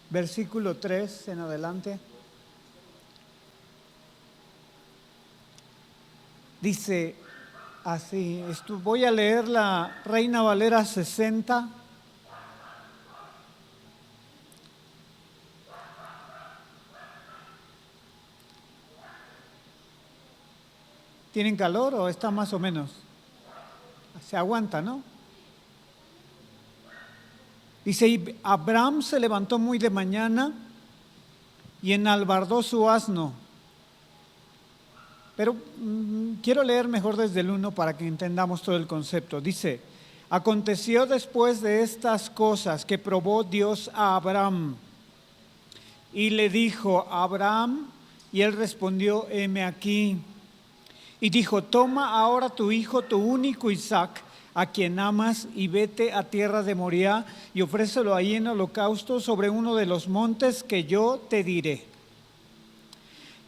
versículo 3 en adelante. Dice así, voy a leer la Reina Valera 60. ¿Tienen calor o está más o menos? Se aguanta, ¿no? Dice, y Abraham se levantó muy de mañana y enalbardó su asno. Pero quiero leer mejor desde el 1 para que entendamos todo el concepto. Dice, aconteció después de estas cosas que probó Dios a Abraham y le dijo, Abraham, y él respondió, heme aquí. Y dijo, toma ahora tu hijo, tu único Isaac, a quien amas, y vete a tierra de Moriah y ofrécelo ahí en holocausto sobre uno de los montes que yo te diré.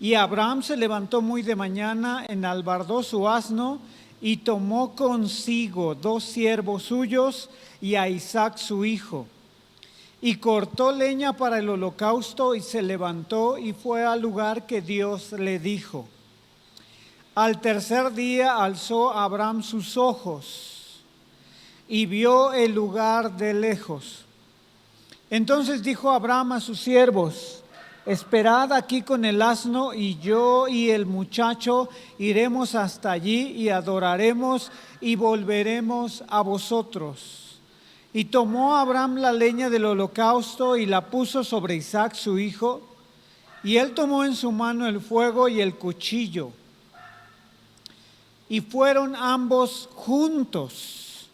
Y Abraham se levantó muy de mañana, enalbardó su asno y tomó consigo 2 siervos suyos y a Isaac su hijo. Y cortó leña para el holocausto y se levantó y fue al lugar que Dios le dijo. Al tercer día alzó Abraham sus ojos y vio el lugar de lejos. Entonces dijo Abraham a sus siervos, esperad aquí con el asno y yo y el muchacho iremos hasta allí y adoraremos y volveremos a vosotros. Y tomó Abraham la leña del holocausto y la puso sobre Isaac su hijo, y él tomó en su mano el fuego y el cuchillo. Y fueron ambos juntos.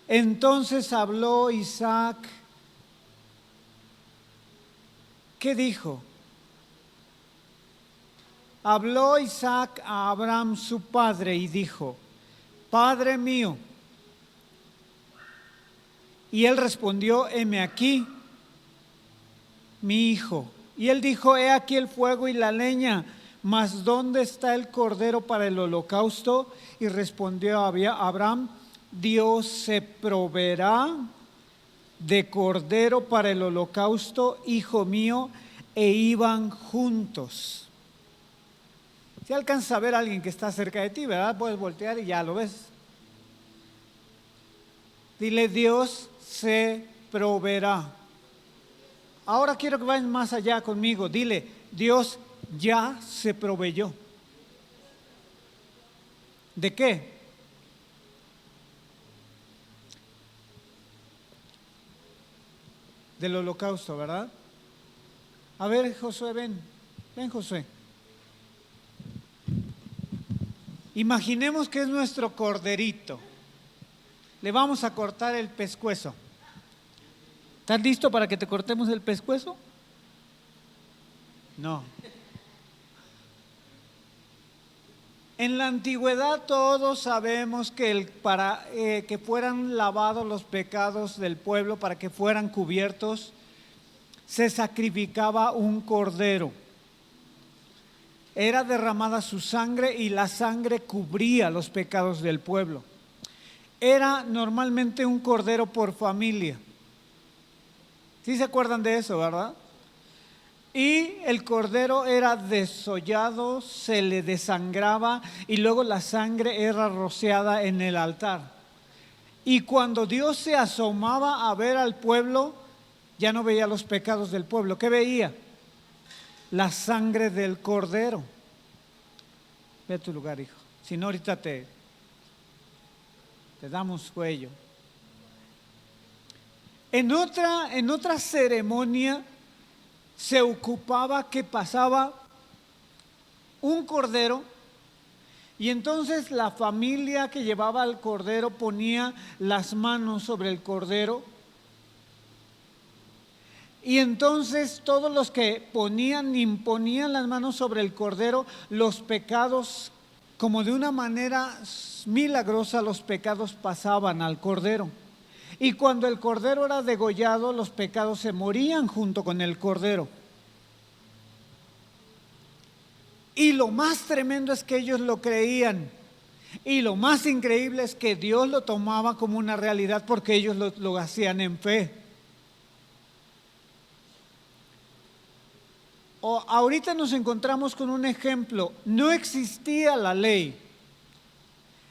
Entonces habló Isaac. ¿Qué dijo? Habló Isaac a Abraham su padre y dijo, Padre mío. Y él respondió, heme aquí, mi hijo. Y él dijo, he aquí el fuego y la leña, mas ¿dónde está el cordero para el holocausto? Y respondió Abraham, Dios se proveerá de cordero para el holocausto, hijo mío, e iban juntos. Si alcanzas a ver a alguien que está cerca de ti, ¿verdad? Puedes voltear y ya lo ves. Dile, Dios se proveerá. Ahora quiero que vayan más allá conmigo. Dile, Dios ya se proveyó. ¿De qué? Del holocausto, ¿verdad? A ver, Josué, ven Josué. Imaginemos que es nuestro corderito. Le vamos a cortar el pescuezo. ¿Estás listo para que te cortemos el pescuezo? No. En la antigüedad todos sabemos que para que fueran lavados los pecados del pueblo, para que fueran cubiertos, se sacrificaba un cordero. Era derramada su sangre y la sangre cubría los pecados del pueblo. Era normalmente un cordero por familia. ¿Sí se acuerdan de eso, verdad? Y el cordero era desollado, se le desangraba y luego la sangre era rociada en el altar. Y cuando Dios se asomaba a ver al pueblo, ya no veía los pecados del pueblo. ¿Qué veía? La sangre del cordero. Ve a tu lugar, hijo. Si no, ahorita te damos cuello. En otra ceremonia se ocupaba que pasaba un cordero y entonces la familia que llevaba al cordero ponía las manos sobre el cordero y entonces todos los que imponían las manos sobre el cordero, los pecados, como de una manera milagrosa, los pecados pasaban al cordero. Y cuando el cordero era degollado, los pecados se morían junto con el cordero. Y lo más tremendo es que ellos lo creían. Y lo más increíble es que Dios lo tomaba como una realidad porque ellos lo hacían en fe. ahorita nos encontramos con un ejemplo. No existía la ley.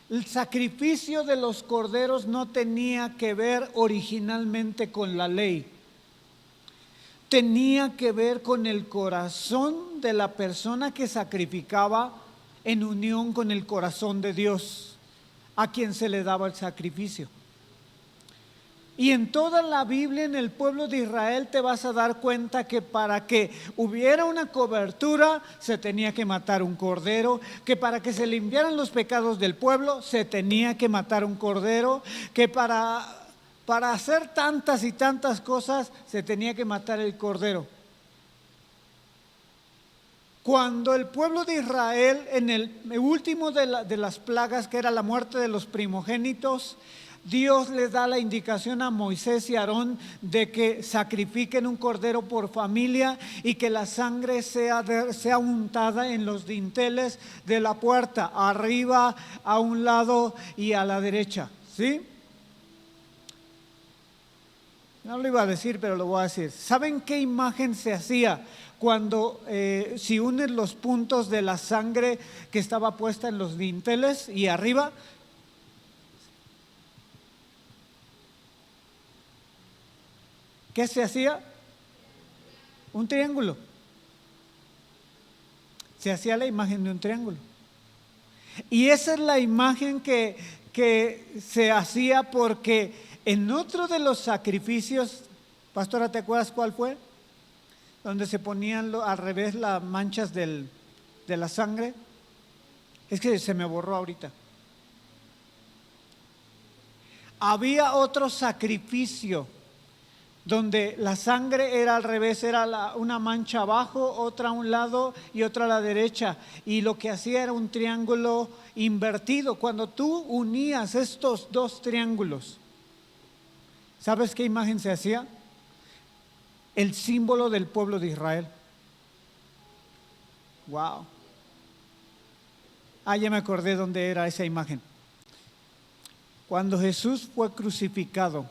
El sacrificio de los corderos no tenía que ver originalmente con la ley. Tenía que ver con el corazón de la persona que sacrificaba en unión con el corazón de Dios, a quien se le daba el sacrificio. Y en toda la Biblia, en el pueblo de Israel, te vas a dar cuenta que para que hubiera una cobertura se tenía que matar un cordero, que para que se limpiaran los pecados del pueblo se tenía que matar un cordero, que para hacer tantas y tantas cosas se tenía que matar el cordero. Cuando el pueblo de Israel, en el último de las plagas, que era la muerte de los primogénitos, Dios les da la indicación a Moisés y Aarón de que sacrifiquen un cordero por familia y que la sangre sea untada en los dinteles de la puerta, arriba, a un lado y a la derecha. ¿Sí? No lo iba a decir, pero lo voy a decir. ¿Saben qué imagen se hacía cuando si unes los puntos de la sangre que estaba puesta en los dinteles y arriba? ¿Qué se hacía? Un triángulo. Se hacía la imagen de un triángulo. Y esa es la imagen que se hacía porque en otro de los sacrificios, pastora, ¿te acuerdas cuál fue? Donde se ponían al revés las manchas de la sangre. Es que se me borró ahorita. Había otro sacrificio donde la sangre era al revés, era una mancha abajo, otra a un lado y otra a la derecha. Y lo que hacía era un triángulo invertido. Cuando tú unías estos dos triángulos, ¿sabes qué imagen se hacía? El símbolo del pueblo de Israel. Wow. Ya me acordé dónde era esa imagen. Cuando Jesús fue crucificado,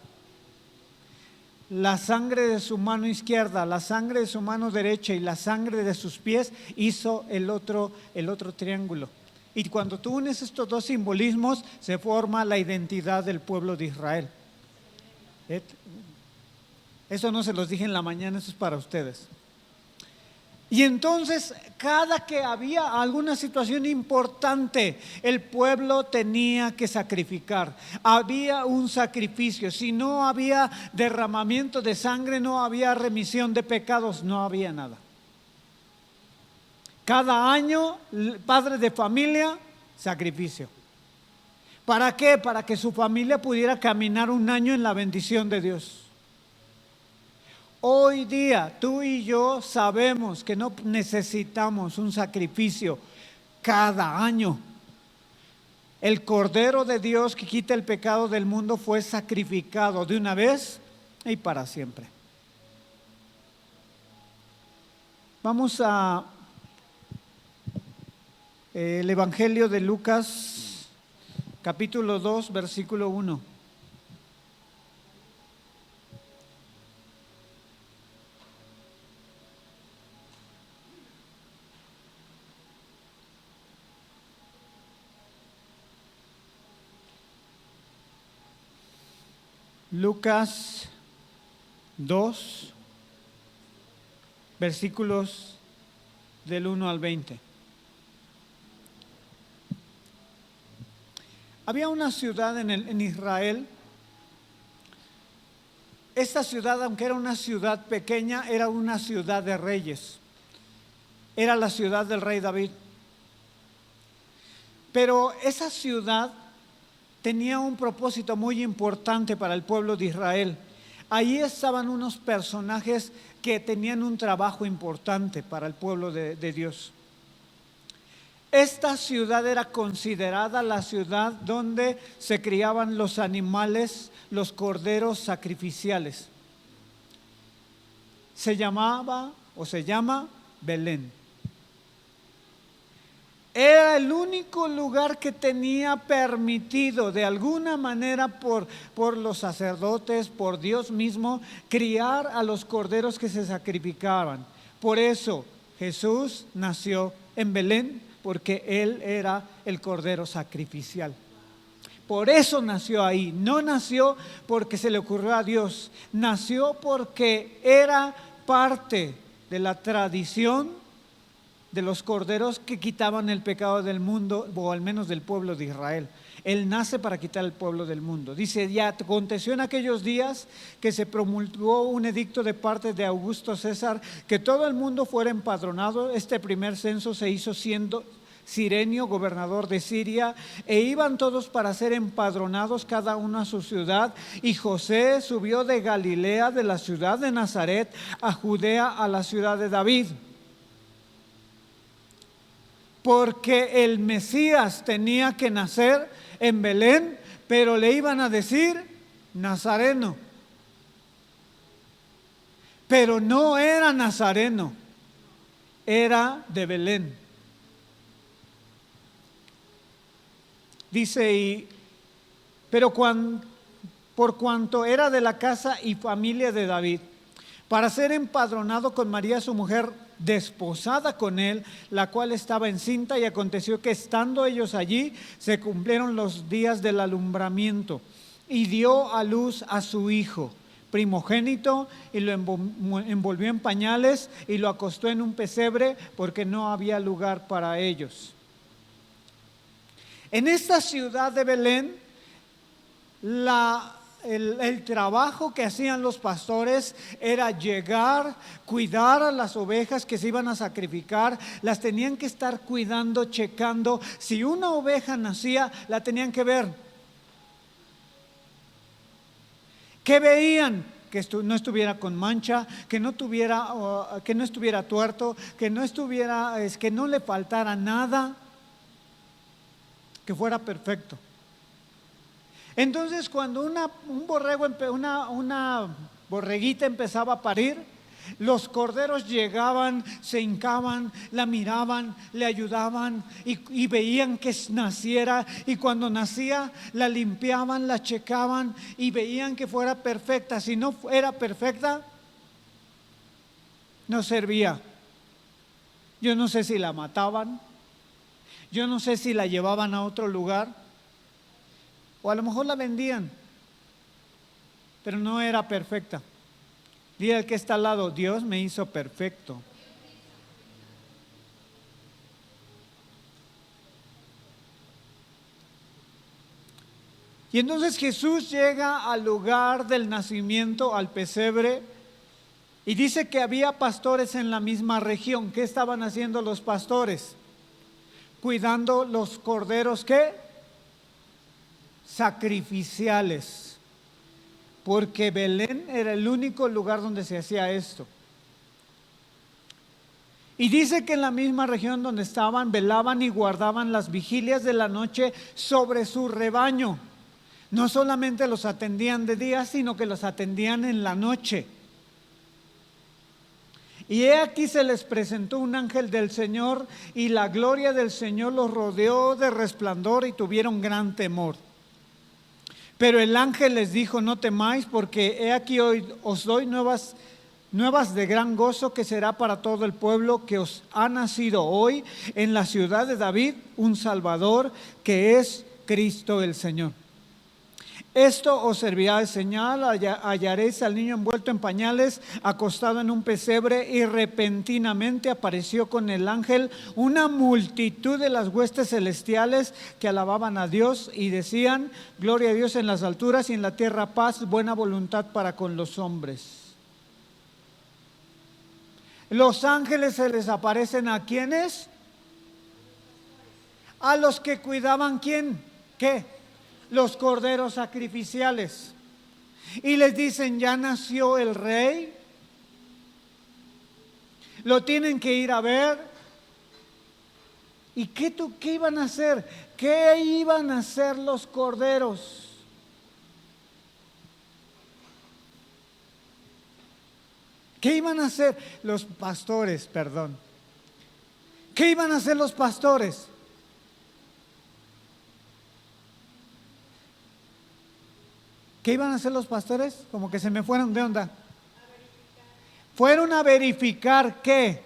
la sangre de su mano izquierda, la sangre de su mano derecha y la sangre de sus pies hizo el otro triángulo. Y cuando tú unes estos dos simbolismos, se forma la identidad del pueblo de Israel. Eso no se los dije en la mañana, eso es para ustedes. Y entonces, cada que había alguna situación importante, el pueblo tenía que sacrificar. Había un sacrificio. Si no había derramamiento de sangre, no había remisión de pecados, no había nada. Cada año, padre de familia, sacrificio. ¿Para qué? Para que su familia pudiera caminar un año en la bendición de Dios. Hoy día tú y yo sabemos que no necesitamos un sacrificio cada año. El Cordero de Dios que quita el pecado del mundo fue sacrificado de una vez y para siempre. Vamos a el Evangelio de Lucas, capítulo 2, versículo 1. Lucas 2, versículos del 1 al 20. Había una ciudad en Israel. Esta ciudad, aunque era una ciudad pequeña, era una ciudad de reyes. Era la ciudad del rey David. Pero esa ciudad tenía un propósito muy importante para el pueblo de Israel. Ahí estaban unos personajes que tenían un trabajo importante para el pueblo de Dios. Esta ciudad era considerada la ciudad donde se criaban los animales, los corderos sacrificiales. Se llamaba o se llama Belén. Era el único lugar que tenía permitido de alguna manera por los sacerdotes, por Dios mismo, criar a los corderos que se sacrificaban. Por eso, Jesús nació en Belén porque Él era el Cordero sacrificial. Por eso nació ahí. No nació porque se le ocurrió a Dios. Nació porque era parte de la tradición de los corderos que quitaban el pecado del mundo, o al menos del pueblo de Israel. Él nace para quitar el pueblo del mundo. Dice, ya aconteció en aquellos días que se promulgó un edicto de parte de Augusto César que todo el mundo fuera empadronado. Este primer censo se hizo siendo Cirenio, gobernador de Siria, e iban todos para ser empadronados, cada uno a su ciudad. Y José subió de Galilea, de la ciudad de Nazaret, a Judea, a la ciudad de David, porque el Mesías tenía que nacer en Belén, pero le iban a decir nazareno. Pero no era nazareno, era de Belén. Dice, pero por cuanto era de la casa y familia de David, para ser empadronado con María su mujer, desposada con él, la cual estaba encinta, y aconteció que estando ellos allí, se cumplieron los días del alumbramiento, y dio a luz a su hijo primogénito, y lo envolvió en pañales, y lo acostó en un pesebre, porque no había lugar para ellos. En esta ciudad de Belén, el trabajo que hacían los pastores era llegar, cuidar a las ovejas que se iban a sacrificar. Las tenían que estar cuidando, checando. Si una oveja nacía, la tenían que ver. ¿Qué veían? Que no estuviera con mancha, que no estuviera tuerto, que no le faltara nada, que fuera perfecto. Entonces, cuando una borreguita empezaba a parir, los corderos llegaban, se hincaban, la miraban, le ayudaban y veían que naciera, y cuando nacía la limpiaban, la checaban y veían que fuera perfecta. Si no era perfecta, no servía. Yo no sé si la mataban, yo no sé si la llevaban a otro lugar, o a lo mejor la vendían, pero no era perfecta. Dile al que está al lado, Dios me hizo perfecto. Y entonces Jesús llega al lugar del nacimiento, al pesebre, y dice que había pastores en la misma región. ¿Qué estaban haciendo los pastores? Cuidando los corderos, ¿qué? Sacrificiales, porque Belén era el único lugar donde se hacía esto. Y dice que en la misma región donde estaban, velaban y guardaban las vigilias de la noche sobre su rebaño. No solamente los atendían de día, sino que los atendían en la noche. Y he aquí se les presentó un ángel del Señor, y la gloria del Señor los rodeó de resplandor, y tuvieron gran temor. Pero el ángel les dijo, no temáis, porque he aquí hoy os doy nuevas de gran gozo, que será para todo el pueblo, que os ha nacido hoy en la ciudad de David un Salvador, que es Cristo el Señor. Esto os servirá de señal: hallaréis al niño envuelto en pañales, acostado en un pesebre. Y repentinamente apareció con el ángel una multitud de las huestes celestiales que alababan a Dios y decían: gloria a Dios en las alturas, y en la tierra paz, buena voluntad para con los hombres. Los ángeles se les aparecen ¿a quiénes? A los que cuidaban, ¿quién? ¿Qué? Los corderos sacrificiales. Y les dicen: ya nació el rey, lo tienen que ir a ver. ¿Y qué iban a hacer? ¿Qué iban a hacer los corderos? ¿Qué iban a hacer los pastores? Perdón. ¿Qué iban a hacer los pastores? ¿Qué iban a hacer los pastores? Como que se me fueron de onda. Fueron a verificar ¿qué?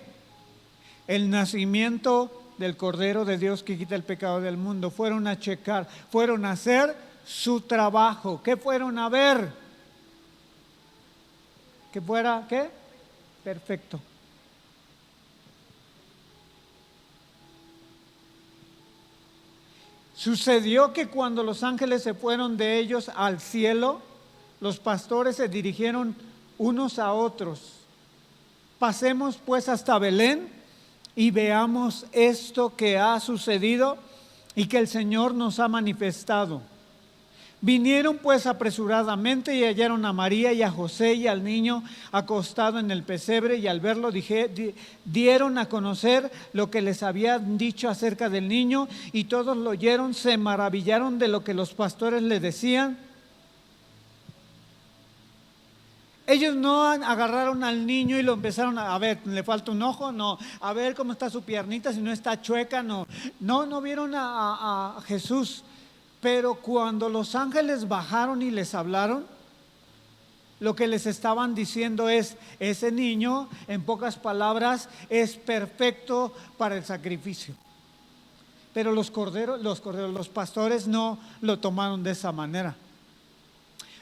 el nacimiento del Cordero de Dios que quita el pecado del mundo. Fueron a checar, fueron a hacer su trabajo. ¿Qué fueron a ver? Que fuera, ¿qué? Perfecto. Sucedió que cuando los ángeles se fueron de ellos al cielo, los pastores se dirigieron unos a otros. Pasemos pues hasta Belén y veamos esto que ha sucedido y que el Señor nos ha manifestado. Vinieron pues apresuradamente y hallaron a María y a José y al niño acostado en el pesebre, y al verlo dieron a conocer lo que les habían dicho acerca del niño, y todos lo oyeron, se maravillaron de lo que los pastores le decían. Ellos no agarraron al niño y lo empezaron a ver, le falta un ojo, no, a ver cómo está su piernita, si no está chueca, no vieron a Jesús. Pero cuando los ángeles bajaron y les hablaron, lo que les estaban diciendo es: ese niño, en pocas palabras, es perfecto para el sacrificio. Pero los pastores no lo tomaron de esa manera.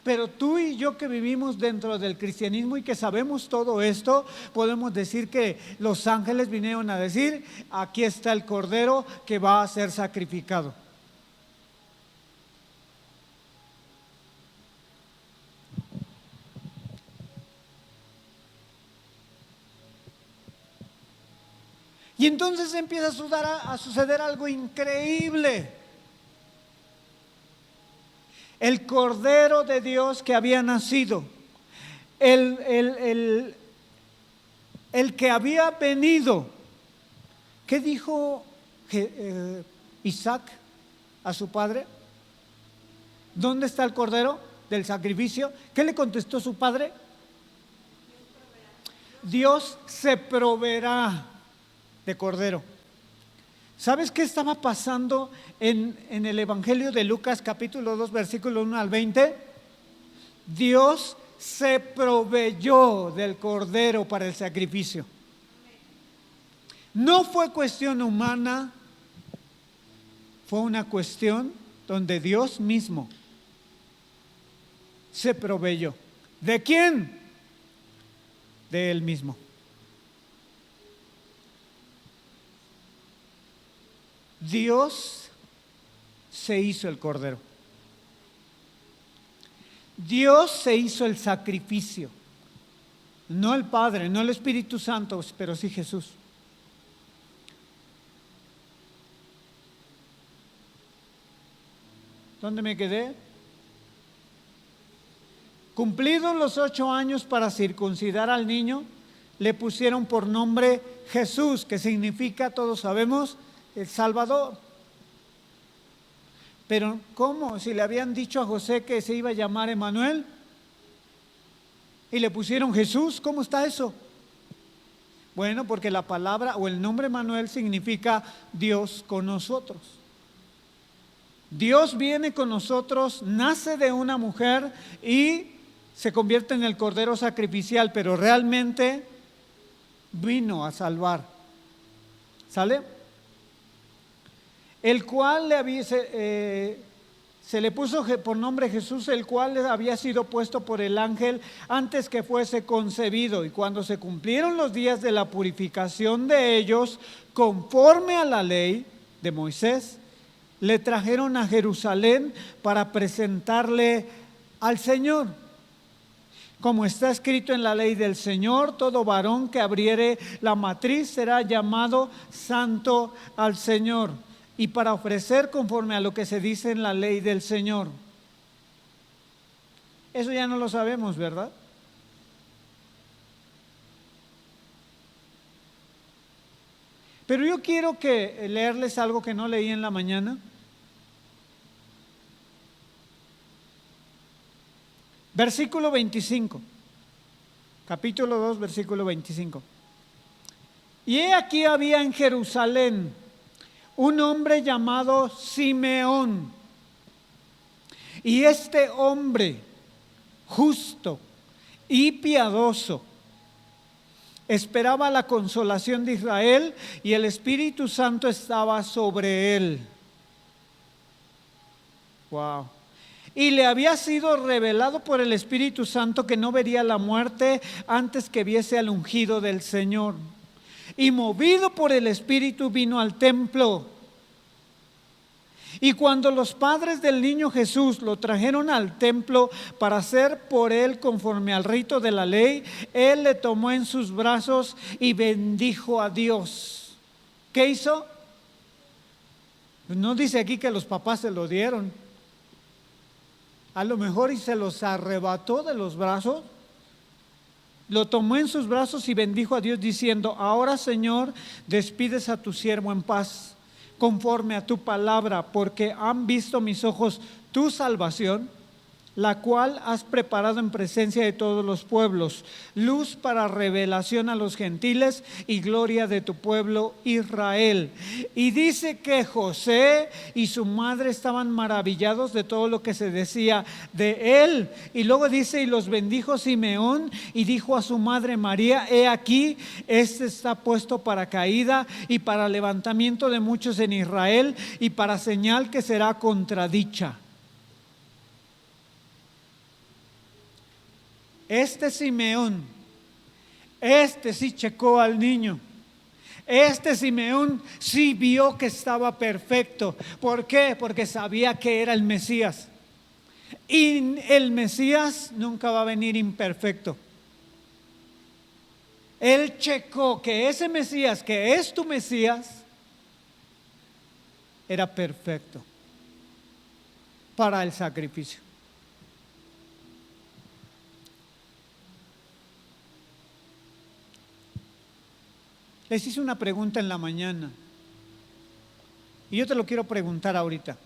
Pero tú y yo, que vivimos dentro del cristianismo y que sabemos todo esto, podemos decir que los ángeles vinieron a decir: aquí está el Cordero que va a ser sacrificado. Y entonces empieza a suceder algo increíble. El Cordero de Dios que había nacido, el que había venido. ¿Qué dijo Isaac a su padre? ¿Dónde está el Cordero del sacrificio? ¿Qué le contestó su padre? Dios se proveerá de Cordero. ¿Sabes qué estaba pasando en el Evangelio de Lucas capítulo 2 versículo 1 al 20? Dios se proveyó del Cordero para el sacrificio. No fue cuestión humana, fue una cuestión donde Dios mismo se proveyó. ¿De quién? De Él mismo. Dios se hizo el Cordero. Dios se hizo el sacrificio. No el Padre, no el Espíritu Santo, pero sí Jesús. ¿Dónde me quedé? Cumplidos los 8 años para circuncidar al niño, le pusieron por nombre Jesús, que significa, todos sabemos, el Salvador. Pero ¿cómo? Si le habían dicho a José que se iba a llamar Emanuel y le pusieron Jesús, ¿cómo está eso? Bueno, porque la palabra o el nombre Emanuel significa Dios con nosotros. Dios viene con nosotros, nace de una mujer y se convierte en el Cordero sacrificial, pero realmente vino a salvar. ¿Sale? El cual se le puso por nombre Jesús, el cual había sido puesto por el ángel antes que fuese concebido. Y cuando se cumplieron los días de la purificación de ellos, conforme a la ley de Moisés, le trajeron a Jerusalén para presentarle al Señor. Como está escrito en la ley del Señor, todo varón que abriere la matriz será llamado santo al Señor. Y para ofrecer conforme a lo que se dice en la ley del Señor. Eso ya no lo sabemos, ¿verdad? Pero yo quiero leerles algo que no leí en la mañana. Versículo 25. Capítulo 2, versículo 25. Y he aquí había en Jerusalén un hombre llamado Simeón. Y este hombre, justo y piadoso, esperaba la consolación de Israel y el Espíritu Santo estaba sobre él. Wow. Y le había sido revelado por el Espíritu Santo que no vería la muerte antes que viese al ungido del Señor. Y movido por el Espíritu vino al templo. Y cuando los padres del niño Jesús lo trajeron al templo para hacer por él conforme al rito de la ley, él le tomó en sus brazos y bendijo a Dios. ¿Qué hizo? No dice aquí que los papás se lo dieron. A lo mejor y se los arrebató de los brazos. Lo tomó en sus brazos y bendijo a Dios diciendo: ahora, Señor, despides a tu siervo en paz, conforme a tu palabra, porque han visto mis ojos tu salvación, la cual has preparado en presencia de todos los pueblos, luz para revelación a los gentiles y gloria de tu pueblo Israel. Y dice que José y su madre estaban maravillados de todo lo que se decía de él. Y luego dice: y los bendijo Simeón y dijo a su madre María: he aquí, este está puesto para caída y para levantamiento de muchos en Israel y para señal que será contradicha. Este Simeón, este sí checó al niño. Este Simeón sí vio que estaba perfecto. ¿Por qué? Porque sabía que era el Mesías. Y el Mesías nunca va a venir imperfecto. Él checó que ese Mesías, que es tu Mesías, era perfecto para el sacrificio. Les hice una pregunta en la mañana y yo te lo quiero preguntar ahorita.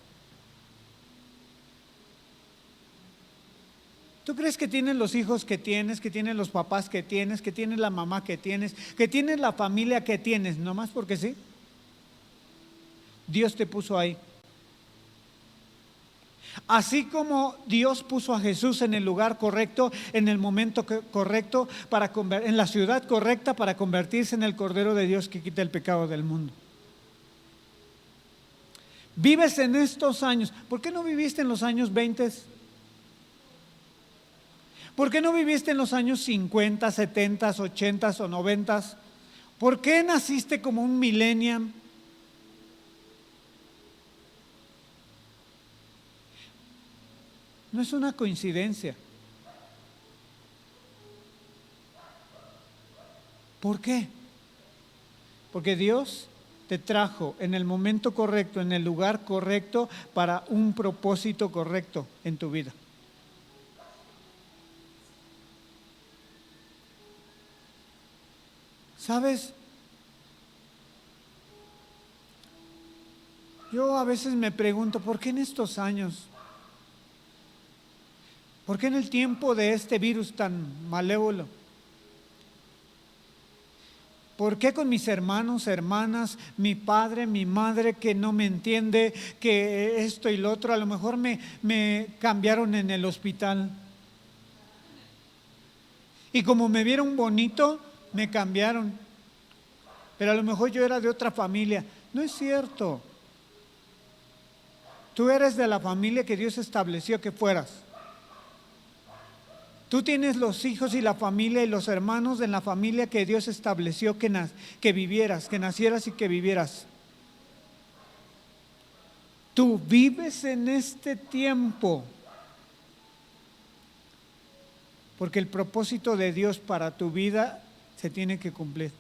¿Tú crees que tienes los hijos que tienes, que tienes los papás que tienes la mamá que tienes la familia que tienes, nomás porque sí? Dios te puso ahí. Así como Dios puso a Jesús en el lugar correcto, en el momento correcto, en la ciudad correcta para convertirse en el Cordero de Dios que quita el pecado del mundo. Vives en estos años. ¿Por qué no viviste en los años 20? ¿Por qué no viviste en los años 50, 70, 80 o 90? ¿Por qué naciste como un millennial? No es una coincidencia. ¿Por qué? Porque Dios te trajo en el momento correcto, en el lugar correcto, para un propósito correcto en tu vida. ¿Sabes? Yo a veces me pregunto, ¿por qué en estos años? ¿Por qué en el tiempo de este virus tan malévolo? ¿Por qué con mis hermanos, hermanas, mi padre, mi madre que no me entiende, que esto y lo otro? A lo mejor me cambiaron en el hospital. Y como me vieron bonito, me cambiaron. Pero a lo mejor yo era de otra familia. No es cierto. Tú eres de la familia que Dios estableció que fueras. Tú tienes los hijos y la familia y los hermanos de la familia que Dios estableció que vivieras, que nacieras y que vivieras. Tú vives en este tiempo porque el propósito de Dios para tu vida se tiene que cumplir.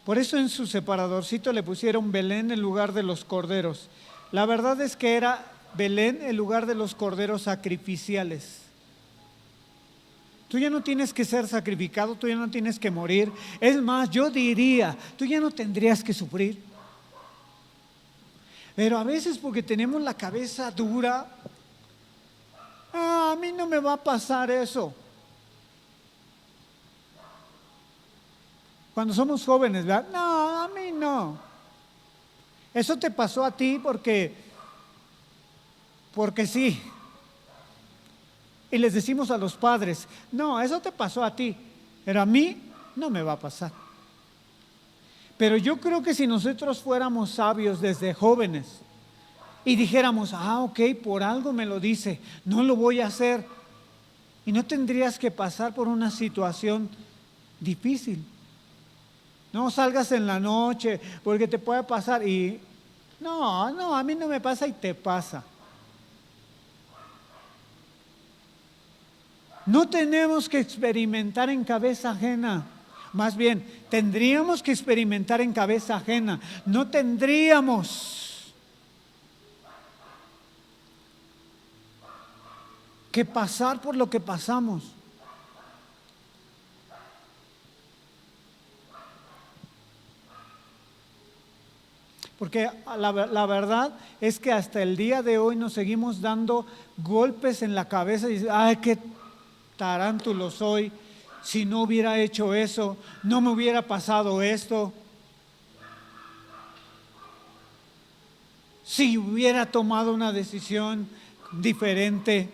Por eso en su separadorcito le pusieron Belén en lugar de los corderos. La verdad es que era Belén en lugar de los corderos sacrificiales. Tú ya no tienes que ser sacrificado, tú ya no tienes que morir. Es más, yo diría, tú ya no tendrías que sufrir. Pero a veces porque tenemos la cabeza dura, a mí no me va a pasar eso. Cuando somos jóvenes, ¿verdad? No, a mí no. Eso te pasó a ti porque sí. Y les decimos a los padres, no, eso te pasó a ti, pero a mí no me va a pasar. Pero yo creo que si nosotros fuéramos sabios desde jóvenes y dijéramos, ok, por algo me lo dice, no lo voy a hacer, y no tendrías que pasar por una situación difícil. No salgas en la noche porque te puede pasar y no, a mí no me pasa y te pasa. No tenemos que experimentar en cabeza ajena. Más bien, tendríamos que experimentar en cabeza ajena. No tendríamos que pasar por lo que pasamos. Porque la verdad es que hasta el día de hoy nos seguimos dando golpes en la cabeza y dicen, ay, qué tarántulo soy, si no hubiera hecho eso, no me hubiera pasado esto, si hubiera tomado una decisión diferente.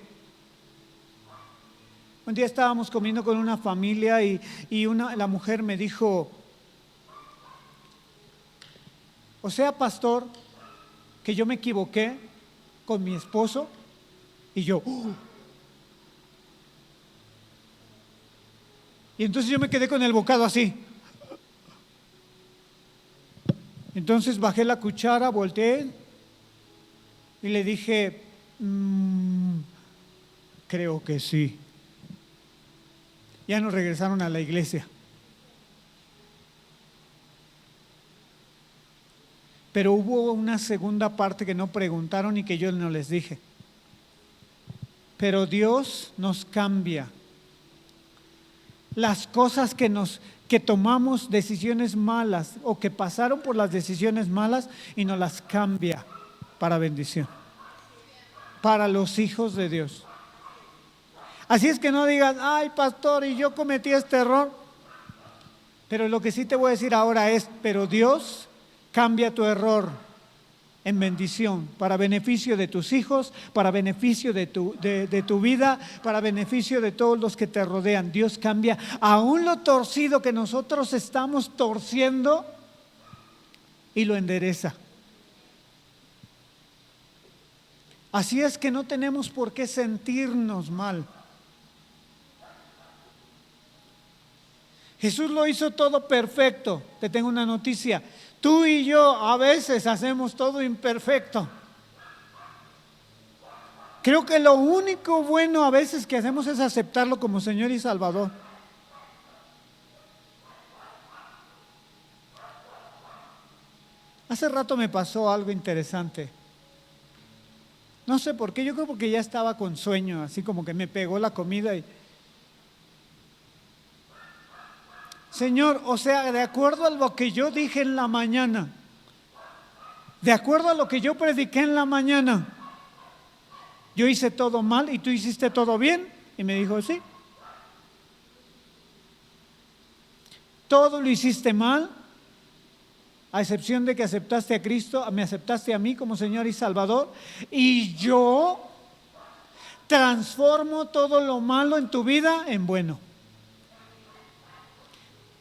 Un día estábamos comiendo con una familia y la mujer me dijo, o sea, pastor, que yo me equivoqué con mi esposo. Y yo, y entonces yo me quedé con el bocado así. Entonces bajé la cuchara, volteé y le dije, creo que sí. Ya nos regresaron a la iglesia. Pero hubo una segunda parte que no preguntaron y que yo no les dije. Pero Dios nos cambia. Las cosas que tomamos decisiones malas o que pasaron por las decisiones malas y nos las cambia para bendición. Para los hijos de Dios. Así es que no digas, ay pastor, y yo cometí este error. Pero lo que sí te voy a decir ahora es, pero Dios cambia tu error en bendición, para beneficio de tus hijos, para beneficio de tu vida, para beneficio de todos los que te rodean. Dios cambia aún lo torcido que nosotros estamos torciendo y lo endereza. Así es que no tenemos por qué sentirnos mal. Jesús lo hizo todo perfecto. Te tengo una noticia. Tú y yo a veces hacemos todo imperfecto. Creo que lo único bueno a veces que hacemos es aceptarlo como Señor y Salvador. Hace rato me pasó algo interesante. No sé por qué, yo creo porque ya estaba con sueño, así como que me pegó la comida y... Señor, o sea, de acuerdo a lo que yo dije en la mañana, de acuerdo a lo que yo prediqué en la mañana, yo hice todo mal y tú hiciste todo bien. Y me dijo, sí. Todo lo hiciste mal, a excepción de que aceptaste a Cristo, me aceptaste a mí como Señor y Salvador, y yo transformo todo lo malo en tu vida en bueno.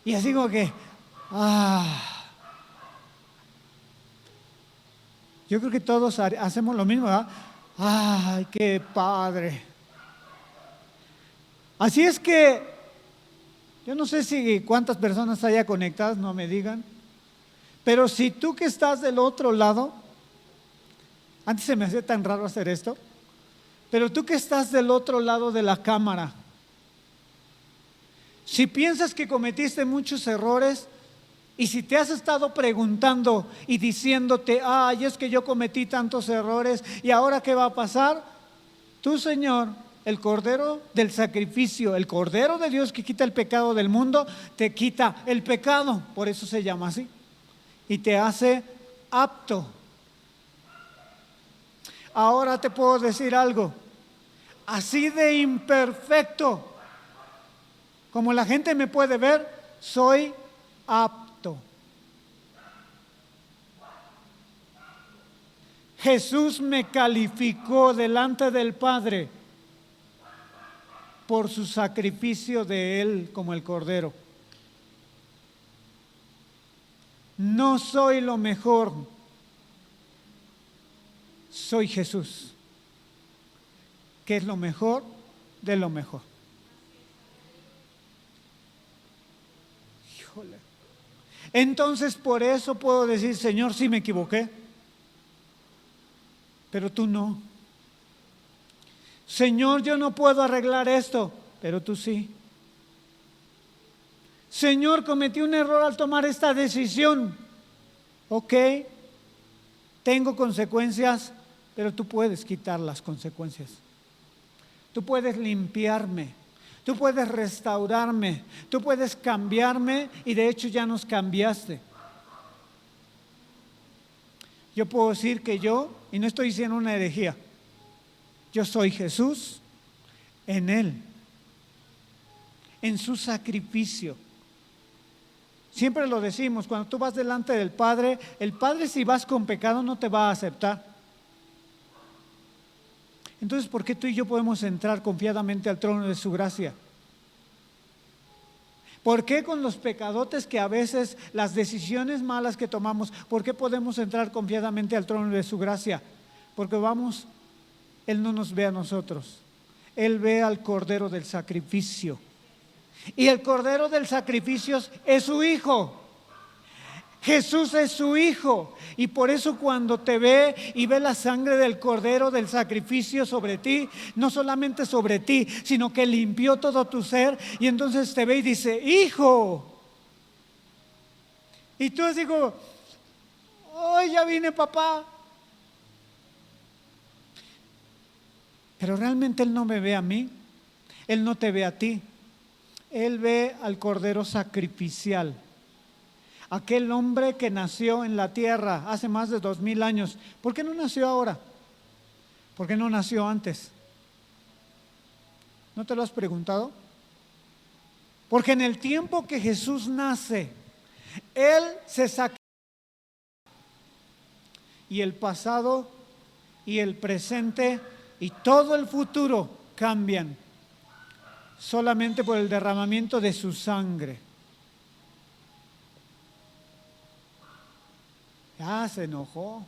Y así como que, yo creo que todos hacemos lo mismo, ¿verdad? ¡Ay, qué padre! Así es que, yo no sé si cuántas personas haya conectadas, no me digan, pero si tú que estás del otro lado, antes se me hacía tan raro hacer esto, pero tú que estás del otro lado de la cámara, si piensas que cometiste muchos errores y si te has estado preguntando y diciéndote, ay, es que yo cometí tantos errores y ahora ¿qué va a pasar? Tú, Señor, el Cordero del sacrificio, el Cordero de Dios que quita el pecado del mundo, te quita el pecado, por eso se llama así, y te hace apto. Ahora te puedo decir algo, así de imperfecto como la gente me puede ver, soy apto. Jesús me calificó delante del Padre por su sacrificio de Él como el Cordero. No soy lo mejor, soy Jesús, que es lo mejor de lo mejor. Híjole. Entonces por eso puedo decir, Señor, sí me equivoqué, pero tú no. Señor, yo no puedo arreglar esto, pero tú sí. Señor, cometí un error al tomar esta decisión. Ok, tengo consecuencias, pero tú puedes quitar las consecuencias. Tú puedes limpiarme, tú puedes restaurarme, tú puedes cambiarme y de hecho ya nos cambiaste. Yo puedo decir que yo, y no estoy diciendo una herejía, yo soy Jesús en Él, en su sacrificio. Siempre lo decimos, cuando tú vas delante del Padre, el Padre si vas con pecado no te va a aceptar. Entonces, ¿por qué tú y yo podemos entrar confiadamente al trono de su gracia? ¿Por qué con los pecadotes que a veces, las decisiones malas que tomamos, por qué podemos entrar confiadamente al trono de su gracia? Porque vamos, Él no nos ve a nosotros, Él ve al Cordero del sacrificio. Y el Cordero del sacrificio es su Hijo. Jesús es su Hijo. Y por eso cuando te ve y ve la sangre del Cordero del sacrificio sobre ti, no solamente sobre ti, sino que limpió todo tu ser, y entonces te ve y dice, Hijo. Y tú digo, hoy ya vine, papá. Pero realmente Él no me ve a mí, Él no te ve a ti. Él ve al Cordero sacrificial, aquel hombre que nació en la tierra hace más de 2000 años. ¿Por qué no nació ahora? ¿Por qué no nació antes? ¿No te lo has preguntado? Porque en el tiempo que Jesús nace, Él se sacrifica. Y el pasado y el presente y todo el futuro cambian solamente por el derramamiento de su sangre. Ya se enojó.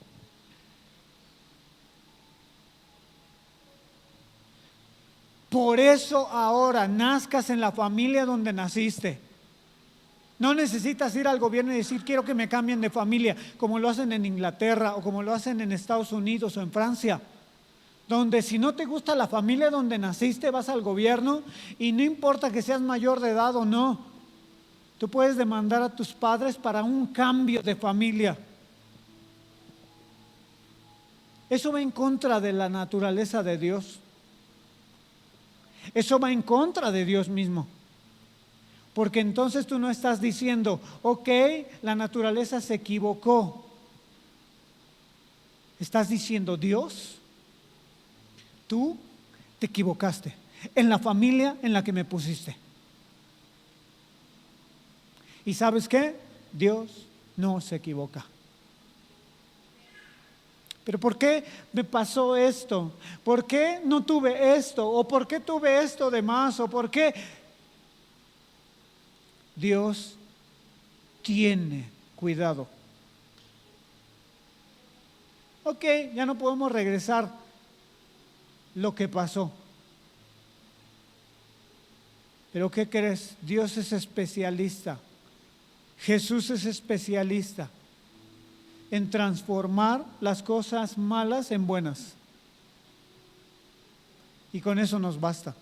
Por eso ahora nazcas en la familia donde naciste. No necesitas ir al gobierno y decir quiero que me cambien de familia, como lo hacen en Inglaterra o como lo hacen en Estados Unidos o en Francia, donde si no te gusta la familia donde naciste, vas al gobierno y no importa que seas mayor de edad o no, tú puedes demandar a tus padres para un cambio de familia. Eso va en contra de la naturaleza de Dios. Eso va en contra de Dios mismo. Porque entonces tú no estás diciendo, ok, la naturaleza se equivocó. Estás diciendo, Dios, tú te equivocaste en la familia en la que me pusiste. ¿Y sabes qué? Dios no se equivoca. ¿Pero por qué me pasó esto? ¿Por qué no tuve esto? ¿O por qué tuve esto de más? ¿O por qué? Dios tiene cuidado. Ok, ya no podemos regresar lo que pasó. Pero ¿qué crees? Dios es especialista. Jesús es especialista en transformar las cosas malas en buenas. Y con eso nos basta.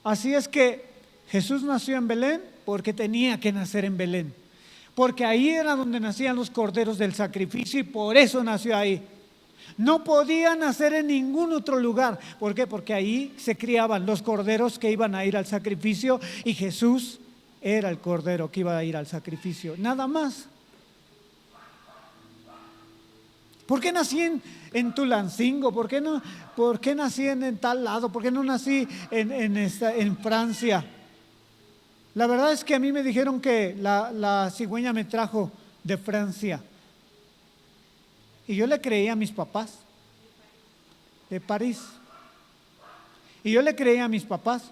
Así es que Jesús nació en Belén porque tenía que nacer en Belén. Porque ahí era donde nacían los corderos del sacrificio y por eso nació ahí. No podía nacer en ningún otro lugar. ¿Por qué? Porque ahí se criaban los corderos que iban a ir al sacrificio y Jesús era el cordero que iba a ir al sacrificio. Nada más. ¿Por qué nací en Tulancingo? ¿Por qué nací en tal lado? ¿Por qué no nací en Francia? La verdad es que a mí me dijeron que la cigüeña me trajo de Francia. Y yo le creí a mis papás, de París. Y yo le creí a mis papás.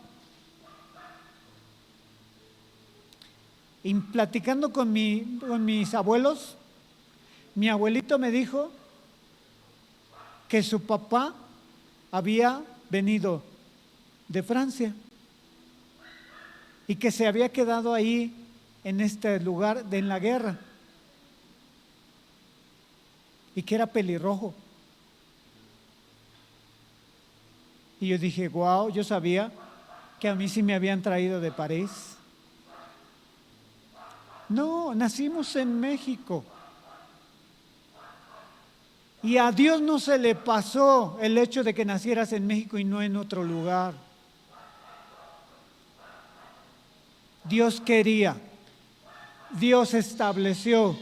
Y platicando con mis abuelos, mi abuelito me dijo que su papá había venido de Francia y que se había quedado ahí en este lugar en la guerra y que era pelirrojo. Y yo dije, wow, yo sabía que a mí sí me habían traído de París. No, nacimos en México. Y a Dios no se le pasó el hecho de que nacieras en México y no en otro lugar. Dios quería, Dios estableció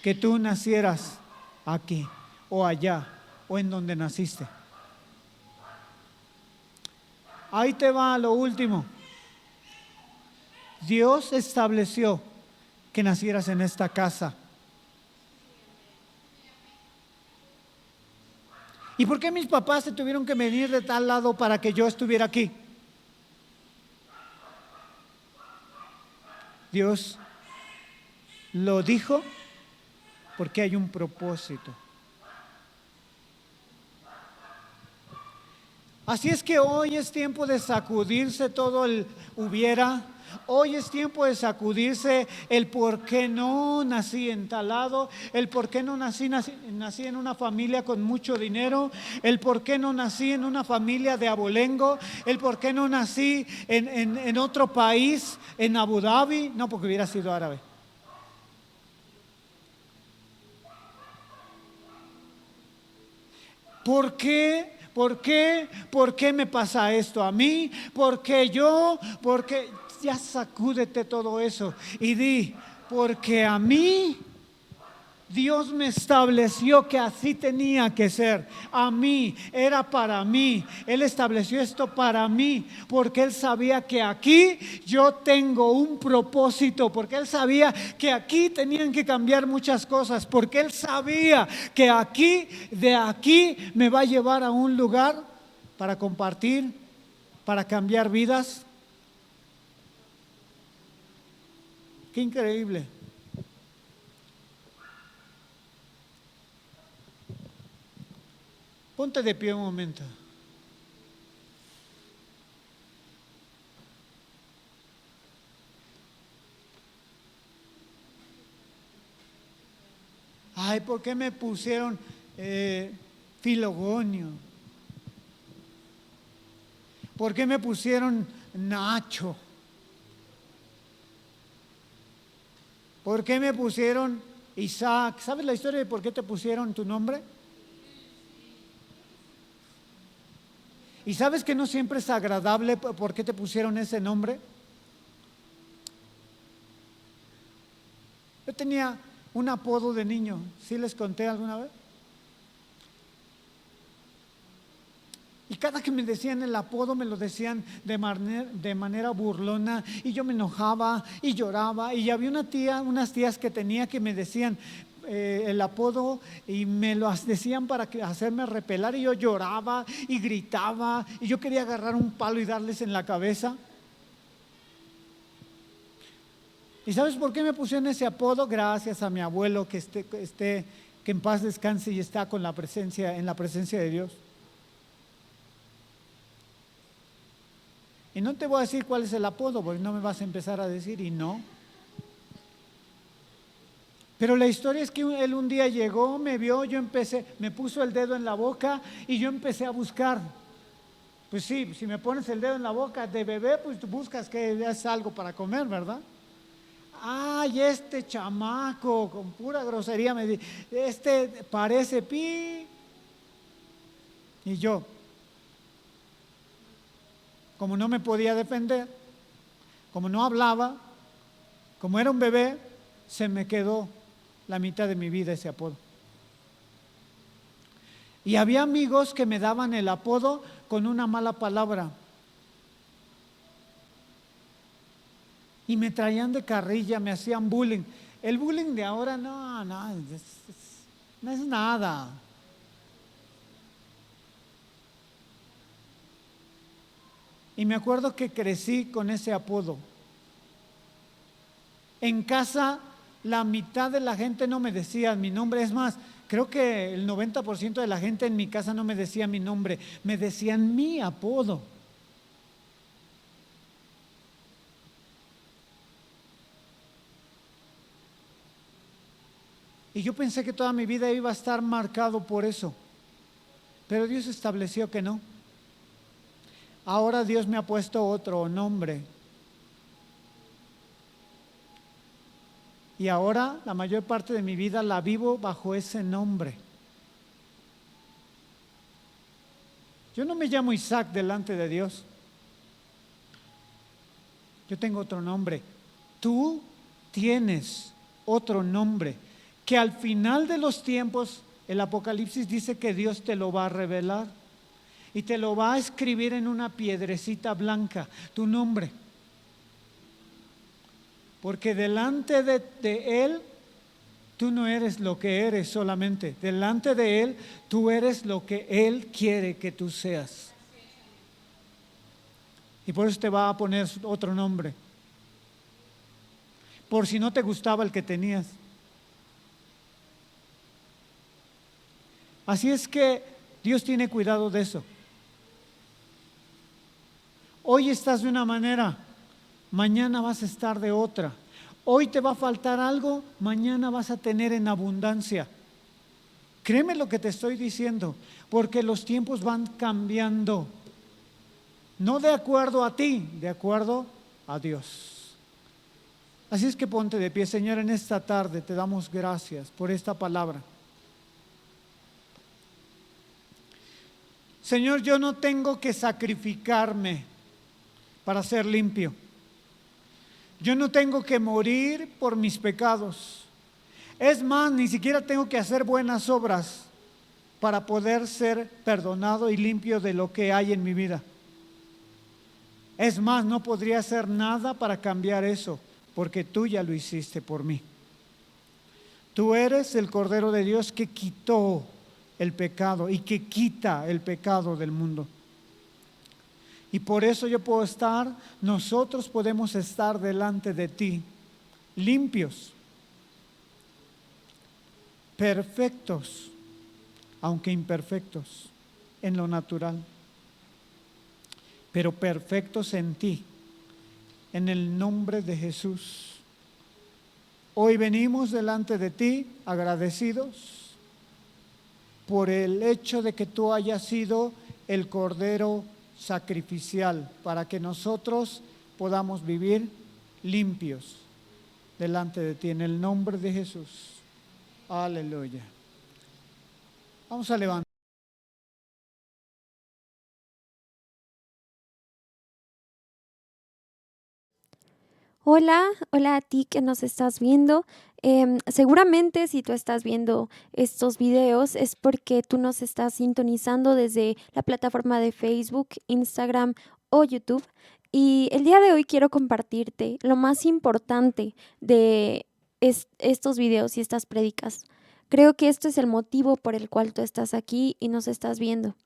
que tú nacieras aquí o allá o en donde naciste. Ahí te va lo último. Dios estableció que nacieras en esta casa. ¿Y por qué mis papás se tuvieron que venir de tal lado para que yo estuviera aquí? Dios lo dijo porque hay un propósito. Así es que hoy es tiempo de sacudirse todo el hubiera. Hoy es tiempo de sacudirse el por qué no nací en tal lado, el por qué no nací en una familia con mucho dinero, el por qué no nací en una familia de abolengo, el por qué no nací en otro país, en Abu Dhabi, no porque hubiera sido árabe. ¿Por qué? ¿Por qué? ¿Por qué me pasa esto a mí? ¿Por qué yo? ¿Por qué? Ya sacúdete todo eso y di, porque a mí Dios me estableció que así tenía que ser. A mí, era para mí. Él estableció esto para mí, porque Él sabía que aquí yo tengo un propósito, porque Él sabía que aquí tenían que cambiar muchas cosas, porque Él sabía que aquí, de aquí me va a llevar a un lugar para compartir, para cambiar vidas. Qué increíble. Ponte de pie un momento. Ay, ¿por qué me pusieron Filogonio? ¿Por qué me pusieron Nacho? ¿Por qué me pusieron Isaac? ¿Sabes la historia de por qué te pusieron tu nombre? ¿Y sabes que no siempre es agradable por qué te pusieron ese nombre? Yo tenía un apodo de niño, ¿sí les conté alguna vez? Y cada que me decían el apodo me lo decían de manera burlona y yo me enojaba y lloraba. Y había unas tías que tenía que me decían el apodo y me lo decían para hacerme repelar y yo lloraba y gritaba y yo quería agarrar un palo y darles en la cabeza. ¿Y sabes por qué me pusieron ese apodo? Gracias a mi abuelo que en paz descanse y está en la presencia de Dios. Y no te voy a decir cuál es el apodo, porque no me vas a empezar a decir y no. Pero la historia es que él un día llegó, me vio, me puso el dedo en la boca y yo empecé a buscar. Pues sí, si me pones el dedo en la boca de bebé, pues tú buscas que es algo para comer, ¿verdad? Ay, este chamaco, con pura grosería me dice, parece pi. Y yo, como no me podía defender, como no hablaba, como era un bebé, se me quedó la mitad de mi vida ese apodo. Y había amigos que me daban el apodo con una mala palabra. Y me traían de carrilla, me hacían bullying. El bullying de ahora no es nada. Y me acuerdo que crecí con ese apodo. En casa, la mitad de la gente no me decía mi nombre. Es más, creo que el 90% de la gente en mi casa no me decía mi nombre, me decían mi apodo. Y yo pensé que toda mi vida iba a estar marcado por eso. Pero Dios estableció que no. Ahora Dios me ha puesto otro nombre. Y ahora la mayor parte de mi vida la vivo bajo ese nombre. Yo no me llamo Isaac delante de Dios. Yo tengo otro nombre. Tú tienes otro nombre que al final de los tiempos el Apocalipsis dice que Dios te lo va a revelar y te lo va a escribir en una piedrecita blanca, tu nombre. Porque delante de Él, tú no eres lo que eres solamente. Delante de Él, tú eres lo que Él quiere que tú seas. Y por eso te va a poner otro nombre. Por si no te gustaba el que tenías. Así es que Dios tiene cuidado de eso. Hoy estás de una manera, mañana vas a estar de otra. Hoy te va a faltar algo, mañana vas a tener en abundancia. Créeme lo que te estoy diciendo, porque los tiempos van cambiando. No de acuerdo a ti, de acuerdo a Dios. Así es que ponte de pie, Señor, en esta tarde te damos gracias por esta palabra. Señor, yo no tengo que sacrificarme para ser limpio. Yo no tengo que morir por mis pecados. Es más, ni siquiera tengo que hacer buenas obras para poder ser perdonado y limpio de lo que hay en mi vida. Es más, no podría hacer nada para cambiar eso, porque tú ya lo hiciste por mí. Tú eres el Cordero de Dios que quitó el pecado y que quita el pecado del mundo. Y por eso nosotros podemos estar delante de ti, limpios, perfectos, aunque imperfectos en lo natural, pero perfectos en ti, en el nombre de Jesús. Hoy venimos delante de ti agradecidos por el hecho de que tú hayas sido el Cordero sacrificial para que nosotros podamos vivir limpios delante de ti en el nombre de Jesús. Aleluya. Vamos a levantar. Hola, hola a ti que nos estás viendo. Seguramente si tú estás viendo estos videos es porque tú nos estás sintonizando desde la plataforma de Facebook, Instagram o YouTube. Y el día de hoy quiero compartirte lo más importante de estos videos y estas prédicas. Creo que esto es el motivo por el cual tú estás aquí y nos estás viendo.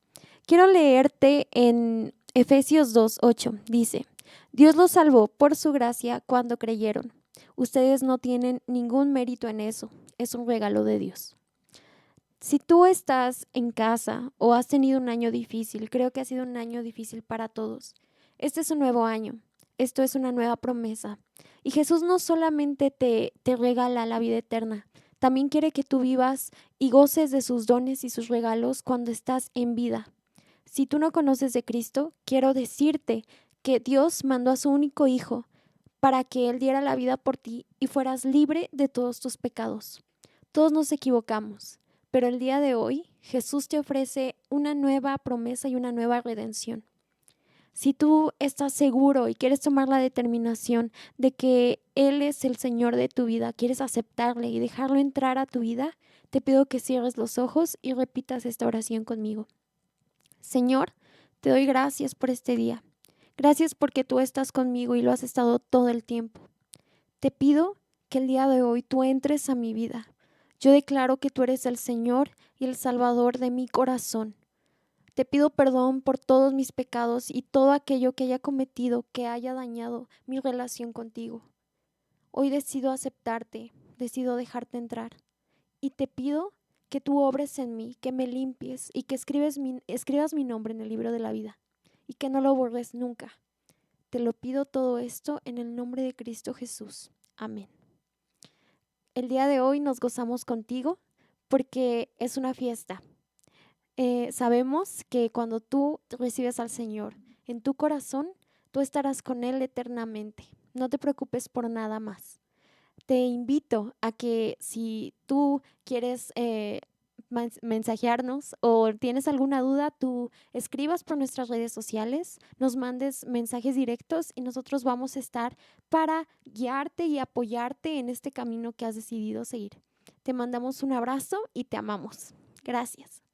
Quiero leerte en Efesios 2:8. Dice: Dios los salvó por su gracia cuando creyeron. Ustedes no tienen ningún mérito en eso. Es un regalo de Dios. Si tú estás en casa o has tenido un año difícil, creo que ha sido un año difícil para todos. Este es un nuevo año. Esto es una nueva promesa. Y Jesús no solamente te regala la vida eterna, también quiere que tú vivas y goces de sus dones y sus regalos cuando estás en vida. Si tú no conoces de Cristo, quiero decirte que Dios mandó a su único Hijo para que Él diera la vida por ti y fueras libre de todos tus pecados. Todos nos equivocamos, pero el día de hoy Jesús te ofrece una nueva promesa y una nueva redención. Si tú estás seguro y quieres tomar la determinación de que Él es el Señor de tu vida, quieres aceptarle y dejarlo entrar a tu vida, te pido que cierres los ojos y repitas esta oración conmigo. Señor, te doy gracias por este día. Gracias porque tú estás conmigo y lo has estado todo el tiempo. Te pido que el día de hoy tú entres a mi vida. Yo declaro que tú eres el Señor y el Salvador de mi corazón. Te pido perdón por todos mis pecados y todo aquello que haya cometido que haya dañado mi relación contigo. Hoy decido aceptarte, decido dejarte entrar y te pido que tú obres en mí, que me limpies y que escribas mi nombre en el libro de la vida y que no lo borres nunca. Te lo pido todo esto en el nombre de Cristo Jesús. Amén. El día de hoy nos gozamos contigo porque es una fiesta. Sabemos que cuando tú recibes al Señor en tu corazón, tú estarás con Él eternamente. No te preocupes por nada más. Te invito a que si tú quieres mensajearnos o tienes alguna duda, tú escribas por nuestras redes sociales, nos mandes mensajes directos y nosotros vamos a estar para guiarte y apoyarte en este camino que has decidido seguir. Te mandamos un abrazo y te amamos. Gracias.